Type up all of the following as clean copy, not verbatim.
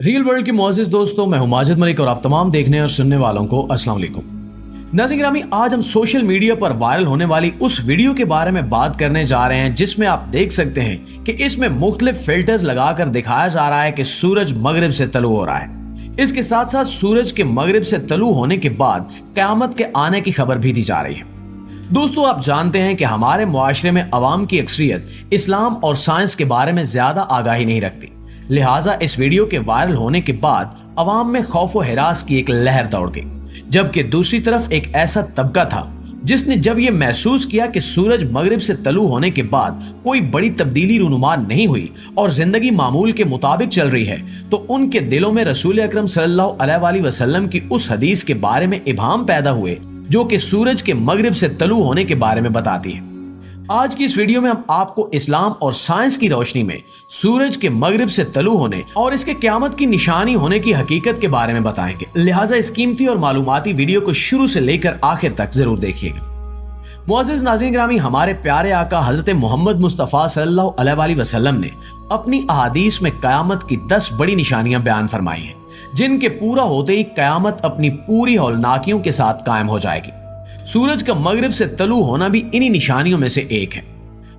Real world के मोअज़्ज़िज़ दोस्तों, मैं हूं माजिद मलिक और आप तमाम देखने और सुनने वालों को अस्सलाम वालेकुम। नाज़रीन गिरामी, आज हम सोशल मीडिया पर वायरल होने वाली उस वीडियो के बारे में बात करने जा रहे हैं जिसमें आप देख सकते हैं कि इसमें मुख्तलिफ फिल्टर्स लगाकर दिखाया जा रहा है कि सूरज मगरिब से तलू हो रहा है। इसके साथ साथ सूरज के मगरिब से तलू होने के बाद क़यामत के आने की खबर भी दी जा रही है। दोस्तों, आप जानते हैं कि हमारे मुआशरे में अवाम की अक्सरियत इस्लाम और साइंस के बारे में ज्यादा आगाही नहीं रखती, लिहाजा इस वीडियो के वायरल होने के बाद अवाम में खौफ व हिरास की एक लहर दौड़ गई। जबकि दूसरी तरफ एक ऐसा तबका था जिसने जब यह महसूस किया कि सूरज मगरिब से तलू होने के बाद कोई बड़ी तब्दीली रूनुमा नहीं हुई और जिंदगी मामूल के मुताबिक चल रही है, तो उनके दिलों में रसूल अकरम सल्लल्लाहु अलैहि वसल्लम की उस हदीस के बारे में इबाम पैदा हुए जो कि सूरज के मगरिब से तलू होने के बारे में बताती है। आज की इस वीडियो में हम आपको इस्लाम और साइंस की रोशनी में सूरज के मगरिब से तलू होने और इसके क़यामत की निशानी होने की हकीकत के बारे में बताएंगे, लिहाजा इस कीमती और मालूमाती वीडियो को शुरू से लेकर आखिर तक जरूर देखिएगा। मुअज़्ज़िज़ नाज़रीन गिरामी, हमारे प्यारे आका हजरत मोहम्मद मुस्तफ़ा सल्लल्लाहु अलैहि वसल्लम ने अपनी अहादीस में क़यामत की 10 बड़ी निशानियां बयान फरमाई हैं, जिनके पूरा होते ही क़यामत अपनी पूरी हौलनाकियों के साथ कायम हो जाएगी। सूरज का मगरिब से तलू होना भी इन्हीं निशानियों में से एक है।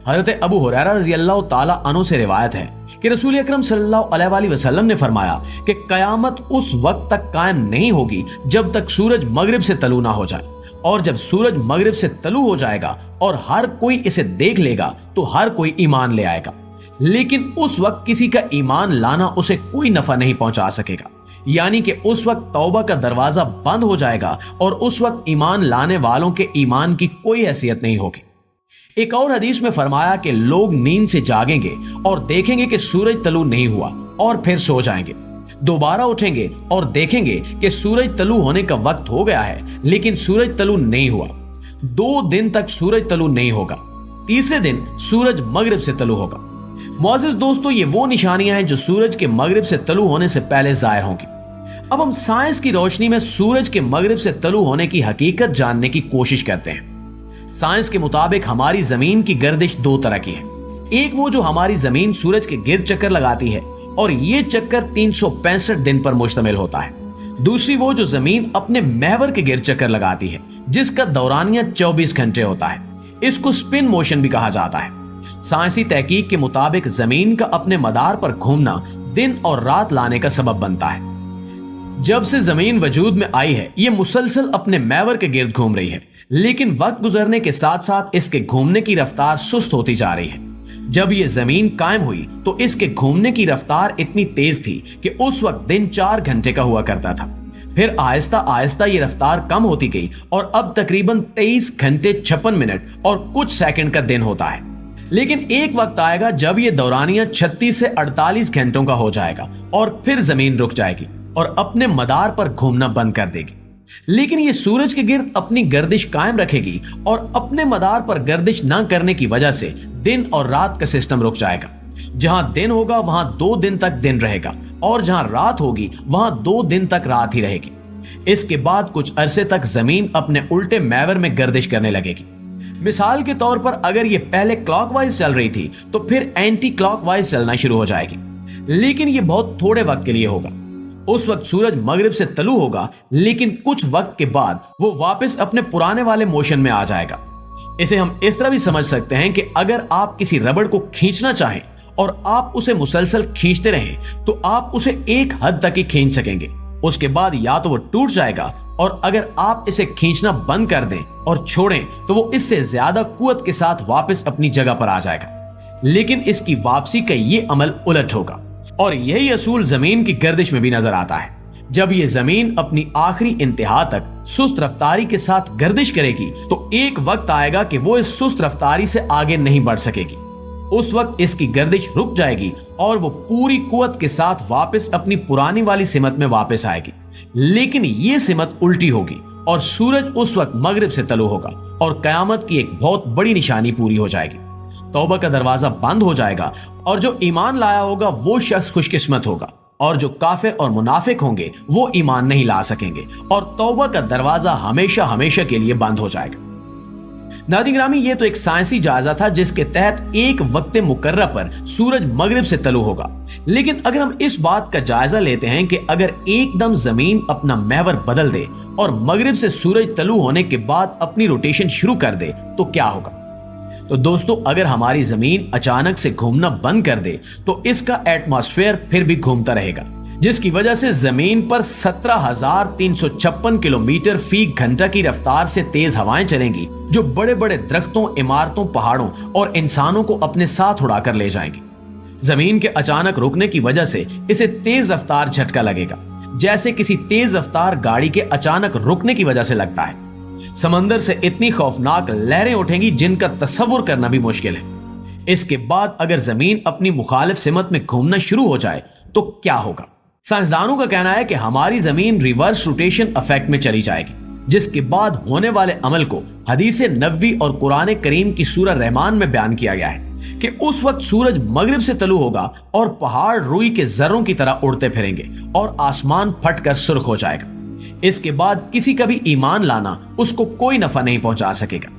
हज़रत अबू हुरैरा रज़ियल्लाहु ताला अन्हु से रिवायत है कि रसूल अकरम सल्लल्लाहु अलैहि वसल्लम ने फरमाया कि क़यामत उस वक्त तक कायम नहीं होगी जब तक सूरज मगरिब से तलू ना हो जाए, और जब सूरज मगरिब से तलू हो जाएगा और हर कोई इसे देख लेगा तो हर कोई ईमान ले आएगा, लेकिन उस वक्त किसी का ईमान लाना उसे कोई नफा नहीं पहुंचा सकेगा। यानी कि उस वक्त तौबा का दरवाजा बंद हो जाएगा और उस वक्त ईमान लाने वालों के ईमान की कोई हैसियत नहीं होगी। एक और हदीस में फरमाया कि लोग नींद से जागेंगे और देखेंगे कि सूरज तलू नहीं हुआ और फिर सो जाएंगे। दोबारा उठेंगे और देखेंगे कि सूरज तलू होने का वक्त हो गया है, लेकिन सूरज तलू नहीं हुआ। 2 दिन तक सूरज तलू नहीं होगा। तीसरे दिन सूरज मगरिब से तलू होगा। मुअज़्ज़िज़ दोस्तों, ये वो निशानियां हैं जो सूरज के मगरिब से तलू होने से पहले ज़ाहिर होंगी। अब हम साइंस की रोशनी में सूरज के मगरिब से तलू होने की हकीकत जानने की कोशिश करते हैं। साइंस के मुताबिक हमारी जमीन की गर्दिश 2 तरह की है। एक वो जो हमारी जमीन सूरज के गिर्द चक्कर लगाती है और ये चक्कर 365 दिन पर मुश्तमिल होता है। दूसरी वो जो जमीन अपने महवर के गिर्द चक्कर लगाती है, जिसका दौरानिया 24 घंटे होता है। इसको स्पिन मोशन भी कहा जाता है। साइंसी तहकीक के मुताबिक जमीन का अपने मदार पर घूमना दिन और रात लाने का सबब बनता है। जब से जमीन वजूद में आई है, ये मुसलसल अपने महवर के गिर्द घूम रही है, लेकिन वक्त गुजरने के साथ साथ इसके घूमने की रफ्तार सुस्त होती जा रही है। जब ये जमीन कायम हुई तो इसके घूमने की रफ्तार इतनी तेज थी कि उस वक्त दिन 4 घंटे का हुआ करता था। फिर आहिस्ता आहिस्ता ये रफ्तार कम होती गई और अब तकरीबन 23 घंटे 56 मिनट और कुछ सेकंड का दिन होता है। लेकिन एक वक्त आएगा जब ये दौरानिया 36 से 48 घंटों का हो जाएगा और फिर जमीन रुक जाएगी और अपने मदार पर घूमना बंद कर देगी। लेकिन ये सूरज के गिर्द अपनी गर्दिश कायम रखेगी और अपने मदार पर गर्दिश न करने की वजह से दिन और रात का सिस्टम रुक जाएगा। जहां दिन होगा वहां 2 दिन तक दिन रहेगा और जहां रात होगी वहां 2 दिन तक रात ही रहेगी। इसके बाद कुछ अरसे तक जमीन अपने उल्टे महवर में गर्दिश करने लगेगी। मिसाल के तौर पर अगर ये पहले क्लॉकवाइज चल रही थी तो फिर एंटी क्लॉकवाइज चलना शुरू हो जाएगी, लेकिन ये बहुत थोड़े वक्त के लिए होगा। उस वक्त सूरज मगरिब से तलू होगा, लेकिन कुछ वक्त के बाद वो वापस अपने पुराने वाले मोशन में आ जाएगा। इसे हम इस तरह भी समझ सकते हैं कि अगर आप किसी रबड़ को खींचना चाहें और आप उसे मुसलसल खींचते रहें तो आप उसे एक हद तक ही खींच सकेंगे। उसके बाद या तो वो टूट जाएगा, और अगर आप इसे खींचना बंद कर दें और छोड़ें तो वो इससे ज्यादा कुव्वत के साथ वापस अपनी जगह पर आ जाएगा। लेकिन इसकी वापसी का ये अमल उलट होगा, और यही असूल जमीन की गर्दिश में भी नजर आता है। जब ये जमीन अपनी आखिरी इंतहा तक सुस्त रफ्तारी के साथ गर्दिश करेगी तो एक वक्त आएगा कि वो इस सुस्त रफ्तारी से आगे नहीं बढ़ सकेगी। उस वक्त इसकी गर्दिश रुक जाएगी और वो पूरी कुव्वत के साथ वापस अपनी पुरानी वाली सिमत में वापस आएगी। लेकिन ये सिमत उल्टी होगी और सूरज उस वक्त मगरिब से तलू होगा और कयामत की एक बहुत बड़ी निशानी पूरी हो जाएगी। तौबा का दरवाजा बंद हो जाएगा और जो ईमान लाया होगा वो शख्स खुशकिस्मत होगा, और जो काफिर और मुनाफिक होंगे वो ईमान नहीं ला सकेंगे और तौबा का दरवाजा हमेशा हमेशा के लिए बंद हो जाएगा। नाज़रीन ग्रामी, ये तो एक साइंसी जायजा था जिसके तहत एक वक्त मुकर्रर पर सूरज मगरिब से तलू होगा। लेकिन अगर हम इस बात का जायजा लेते हैं कि अगर एकदम जमीन अपना महवर बदल दे और मगरिब से सूरज तलू होने के बाद अपनी रोटेशन शुरू कर दे तो क्या होगा? तो दोस्तों, अगर हमारी जमीन अचानक से घूमना बंद कर दे तो इसका एटमॉस्फेयर फिर भी घूमता रहेगा, जिसकी वजह से जमीन पर 17,356 किलोमीटर फी घंटा की रफ्तार से तेज हवाएं चलेंगी, जो बड़े बड़े दरख्तों, इमारतों, पहाड़ों और इंसानों को अपने साथ उड़ाकर ले जाएंगी। जमीन के अचानक रुकने की वजह से इसे तेज रफ्तार झटका लगेगा, जैसे किसी तेज रफ्तार गाड़ी के अचानक रुकने की वजह से लगता है। समंदर से इतनी खौफनाक लहरें उठेंगी जिनका तस्वुर करना भी मुश्किल है। इसके बाद अगर जमीन अपनी मुखालिफ सिमत में घूमना शुरू हो जाए तो क्या होगा? साइंसदानों का कहना है कि हमारी जमीन रिवर्स रोटेशन इफेक्ट में चली जाएगी, जिसके बाद होने वाले अमल को हदीस नबवी और कुरान करीम की सूरह रहमान में बयान किया गया है कि उस वक्त सूरज मगरिब से तलू होगा और पहाड़ रुई के जर्रों की तरह उड़ते फिरेंगे और आसमान फटकर सुर्ख हो जाएगा। इसके बाद किसी का भी ईमान लाना उसको कोई नफा नहीं पहुंचा सकेगा।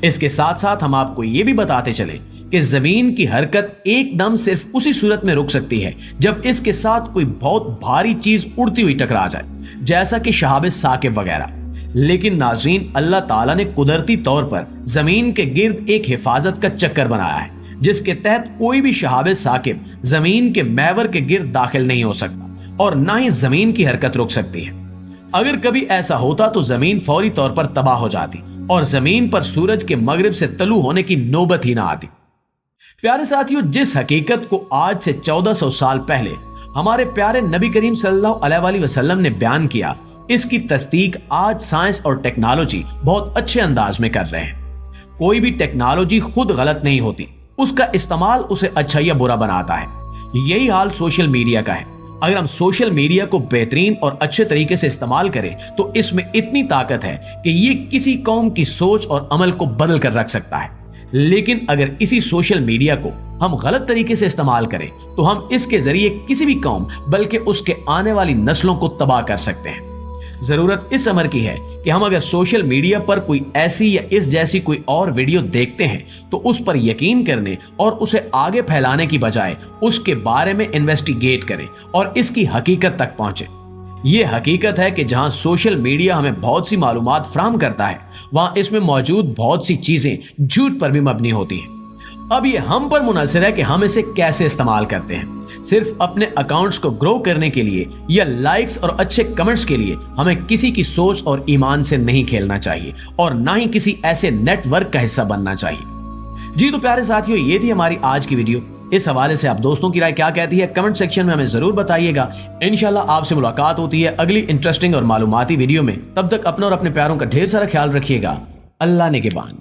इसके साथ साथ हम आपको ये भी बताते चले कि जमीन की हरकत एकदम सिर्फ उसी सूरत में रुक सकती है जब इसके साथ कोई बहुत भारी चीज उड़ती हुई टकरा जाए, जैसा कि शहाब साकिब वगैरह। लेकिन नाज़रीन, अल्लाह ताला ने कुदरती तौर पर जमीन के गिर्द एक हिफाजत का चक्कर बनाया है, जिसके तहत कोई भी शहाब साकिब जमीन के महवर के गिर्द दाखिल नहीं हो सकता और ना ही जमीन की हरकत रुक सकती है। अगर कभी ऐसा होता तो जमीन फौरी तौर पर तबाह हो जाती और जमीन पर सूरज के मगरिब से तलू होने की नौबत ही ना आती। प्यारे साथियों, जिस हकीकत को आज से 1400 साल पहले हमारे प्यारे नबी करीम सल्लल्लाहु अलैहि वसल्लम ने बयान किया, इसकी तस्दीक आज साइंस और टेक्नोलॉजी बहुत अच्छे अंदाज में कर रहे हैं। कोई भी टेक्नोलॉजी खुद गलत नहीं होती, उसका इस्तेमाल उसे अच्छा या बुरा बनाता है। यही हाल सोशल मीडिया का है। अगर हम सोशल मीडिया को बेहतरीन और अच्छे तरीके से इस्तेमाल करें तो इसमें इतनी ताकत है कि ये किसी कौम की सोच और अमल को बदल कर रख सकता है। लेकिन अगर इसी सोशल मीडिया को हम गलत तरीके से इस्तेमाल करें तो हम इसके जरिए किसी भी कौम बल्कि उसके आने वाली नस्लों को तबाह कर सकते हैं। जरूरत इस अमर की है कि हम अगर सोशल मीडिया पर कोई ऐसी या इस जैसी कोई और वीडियो देखते हैं तो उस पर यकीन करने और उसे आगे फैलाने की बजाय उसके बारे में इन्वेस्टिगेट करें और इसकी हकीकत तक पहुंचे। ये हकीकत है कि जहां सोशल मीडिया हमें बहुत सी मालूमात फराहम करता है, वहां इसमें मौजूद बहुत सी चीजें झूठ पर भी मबनी होती हैं। अब ये हम पर मुनहसर है कि हम इसे कैसे इस्तेमाल करते हैं। सिर्फ अपने अकाउंट्स को ग्रो करने के लिए या लाइक्स और अच्छे कमेंट्स के लिए हमें किसी की सोच और ईमान से नहीं खेलना चाहिए और ना ही किसी ऐसे नेटवर्क का हिस्सा बनना चाहिए। जी तो प्यारे साथियों, ये थी हमारी आज की वीडियो। इस हवाले से आप दोस्तों की राय क्या कहती है कमेंट सेक्शन में हमें जरूर बताइएगा। इंशाल्लाह आपसे मुलाकात होती है अगली इंटरेस्टिंग और मालूमाती वीडियो में। तब तक अपना और अपने प्यारों का ढेर सारा ख्याल रखिएगा। अल्लाह निगहबान।